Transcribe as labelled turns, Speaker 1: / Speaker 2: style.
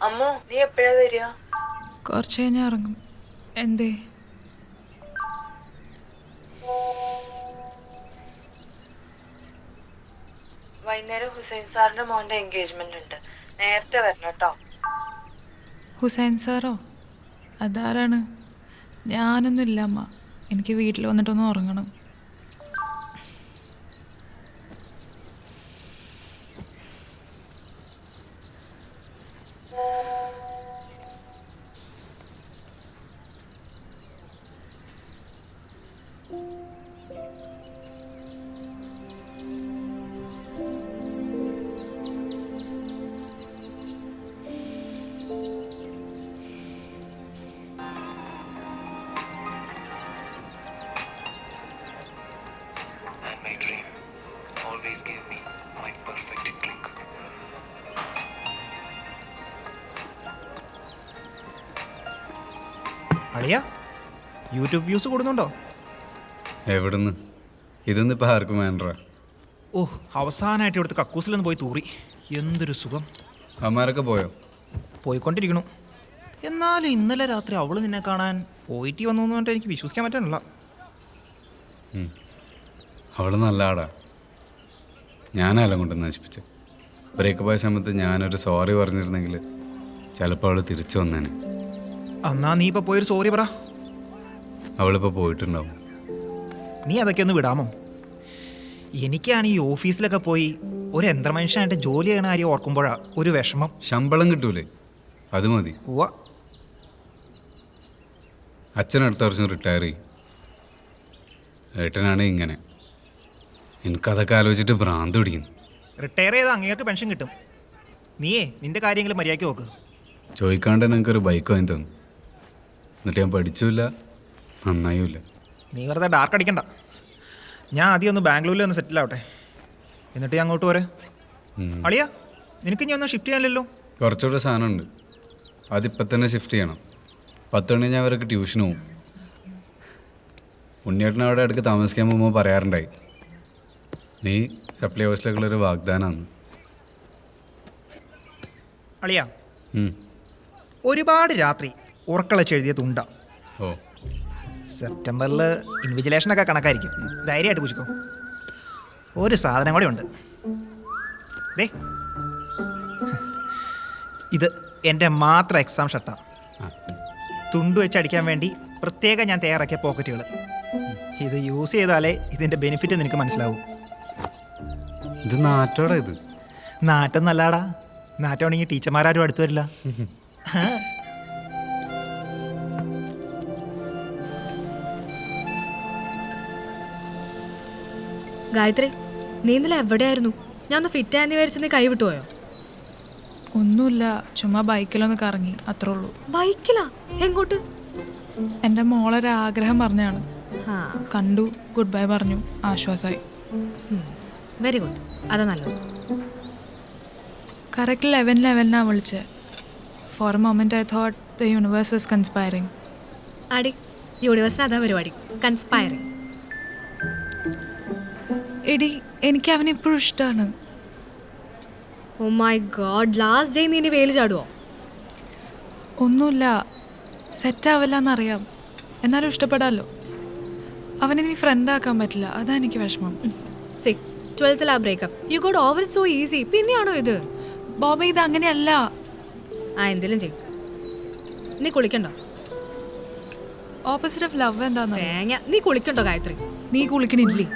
Speaker 1: അമ്മോ നീ എപ്പോഴാ വരിക?
Speaker 2: കുറച്ച് കഴിഞ്ഞാൽ ഇറങ്ങും. എന്തേ?
Speaker 1: വൈകുന്നേരം ഹുസൈൻ സാറിന്റെ മോന്റെ എൻഗേജ്മെന്റ് ഉണ്ട്, നേരത്തെ വരണം കേട്ടോ.
Speaker 2: ഹുസൈൻ സാറോ? അതാരാണ്? ഞാനൊന്നും ഇല്ല അമ്മ, എനിക്ക് വീട്ടിൽ വന്നിട്ടൊന്ന് ഉറങ്ങണം.
Speaker 3: My dream always gave me my perfect click.
Speaker 4: അളിയ യൂട്യൂബ് വ്യൂസ് കൂടുന്നുണ്ടോ?
Speaker 5: എവിടുന്ന്? ഇതൊന്നും ഇപ്പം ആർക്കും വേണ്ട.
Speaker 4: ഓഹ്, അവസാനമായിട്ട് ഇവിടുത്തെ കക്കൂസിലൊന്ന് പോയി തൂറി. എന്തൊരു സുഖം.
Speaker 5: അമ്മമാരൊക്കെ പോയോ?
Speaker 4: പോയിക്കൊണ്ടിരിക്കണു. എന്നാലും ഇന്നലെ രാത്രി അവൾ നിന്നെ കാണാൻ പോയിട്ട് വന്നു എന്ന് പറഞ്ഞിട്ട് എനിക്ക് വിശ്വസിക്കാൻ പറ്റാനില്ല.
Speaker 5: അവൾ നല്ല ആടാ. ഞാനല്ല കൊണ്ട് നശിപ്പിച്ച്. ബ്രേക്കപ്പ് ആയ സമയത്ത് ഞാനൊരു സോറി പറഞ്ഞിരുന്നെങ്കിൽ ചിലപ്പോൾ അവൾ തിരിച്ചു വന്നേനെ.
Speaker 4: എന്നാ നീ ഇപ്പോൾ പോയൊരു സോറി പറ.
Speaker 5: അവളിപ്പോൾ പോയിട്ടുണ്ടാവും.
Speaker 4: നീ അതൊക്കെ ഒന്ന് വിടാമോ? എനിക്കാണ് ഈ ഓഫീസിലൊക്കെ പോയി ഒരു യന്ത്രമനുഷ്യനായിട്ട് ജോലി ചെയ്യണ കാര്യം ഓർക്കുമ്പോഴാണ് ഒരു വിഷമം.
Speaker 5: ശമ്പളം കിട്ടൂലേ, അത് മതി.
Speaker 4: ഉവ്വ.
Speaker 5: അച്ഛൻ അടുത്ത വർഷം റിട്ടയർ ചെയ്യും. ഏട്ടനാണ് ഇങ്ങനെ. എനിക്കതൊക്കെ ആലോചിച്ചിട്ട് ഭ്രാന്ത് പിടിക്കുന്നു.
Speaker 4: റിട്ടയർ ചെയ്താൽ അങ്ങേക്ക് പെൻഷൻ കിട്ടും. നീയേ നിന്റെ കാര്യങ്ങൾ മര്യാദയ്ക്ക് നോക്ക്.
Speaker 5: ചോദിക്കാണ്ട് എനിക്കൊരു ബൈക്ക് വാങ്ങി തന്നു. എന്നിട്ട് ഞാൻ പഠിച്ചില്ല, നന്നായില്ല.
Speaker 4: നീ വെറുതെ ഡാർക്ക് അടിക്കണ്ട. ഞാൻ ആദ്യം ഒന്ന് ബാംഗ്ലൂരിൽ ഒന്ന് സെറ്റിൽ ആവട്ടെ, എന്നിട്ട് ഞാൻ അങ്ങോട്ട് പോരെ. അളിയാ, നിനക്ക് ഇനി ഒന്നും ഷിഫ്റ്റ് ചെയ്യാനില്ലല്ലോ?
Speaker 5: കുറച്ചുകൂടെ സാധനമുണ്ട്, അതിപ്പം തന്നെ ഷിഫ്റ്റ് ചെയ്യണം. 10 മണി ഞാൻ അവർക്ക് ട്യൂഷന് പോകും. ഉണ്ണിയേട്ടൻ അവിടെ അടുക്ക് താമസിക്കാൻ പോകുമ്പോൾ പറയാറുണ്ടായി, നീ സപ്ലൈ ഹൗസിലേക്കുള്ളൊരു വാഗ്ദാനമാണ്.
Speaker 4: അളിയാ, ഒരുപാട് രാത്രി ഉറക്കളച്ചെഴുതിയ തുണ്ട.
Speaker 5: ഓ,
Speaker 4: സെപ്റ്റംബറിൽ ഇൻവിജിലേഷനൊക്കെ കണക്കായിരിക്കും. ധൈര്യമായിട്ട് പൂച്ചിക്കോ. ഒരു സാധനം കൂടെ ഉണ്ട്. ദേ, ഇത് എൻ്റെ മാത്രം എക്സാം ഷർട്ടാണ്. തുണ്ട് വെച്ച് അടിക്കാൻ വേണ്ടി പ്രത്യേകം ഞാൻ തയ്യാറാക്കിയ പോക്കറ്റുകൾ. ഇത് യൂസ് ചെയ്താലേ ഇതിൻ്റെ ബെനിഫിറ്റ് നിനക്ക് മനസ്സിലാവും.
Speaker 5: ഇത് നാട്ടോടാ. ഇത്
Speaker 4: നാറ്റം നല്ലാടാ. നാറ്റമാണെങ്കിൽ ടീച്ചർമാരും അടുത്ത് വരില്ല.
Speaker 6: ഗായത്രി, നീ ഇന്നലെ എവിടെയായിരുന്നു? ഞാൻ ഒന്ന് ഫിറ്റ് ആയെന്ന് വിചാരിച്ച് നീ കൈ വിട്ടുപോയോ?
Speaker 2: ഒന്നുമില്ല, ചുമ്മാ ബൈക്കിലൊന്ന് കറങ്ങി, അത്രേ ഉള്ളൂ.
Speaker 6: ബൈക്കിലാ? എങ്ങോട്ട്?
Speaker 2: എൻ്റെ മോളൊരാഗ്രഹം പറഞ്ഞാണ്. കണ്ടു, ഗുഡ് ബൈ പറഞ്ഞു, ആശ്വാസമായി.
Speaker 6: വെരി ഗുഡ്, അതാ നല്ലത്.
Speaker 2: കറക്റ്റ് 11:11 വിളിച്ചത്. For a moment I thought the universe was conspiring.
Speaker 6: അടി, യൂണിവേഴ്സിന് അതാ പരിപാടി, കൺസ്പയറിങ്.
Speaker 2: എടി, എനിക്ക് അവനെ ഇപ്പോഴും ഇഷ്ടമാണ്.
Speaker 6: Oh my god, last day നീ ഇനി വേലി ചാടുവോ?
Speaker 2: ഒന്നുമില്ല, സെറ്റാവില്ല എന്നറിയാം, എന്നാലും ഇഷ്ടപ്പെടാമല്ലോ. അവനെ നീ ഫ്രണ്ടാക്കാൻ പറ്റില്ല, അതാ എനിക്ക് വിഷമം.
Speaker 6: സി, 12th breakup, you got over it so easy. പിന്നെയാണോ ഇത്?
Speaker 2: ബോബ, ഇത് അങ്ങനെയല്ല.
Speaker 6: എന്തെങ്കിലും ചെയ്യും. നീ കുളിക്കണ്ടോ?
Speaker 2: ഓപ്പോസിറ്റ് ഓഫ് ലവ് എന്താന്ന്
Speaker 6: തേങ്ങ. നീ കുളിക്കണ്ടോ ഗായത്രി?
Speaker 2: നീ കുളിക്കണില്ലേ?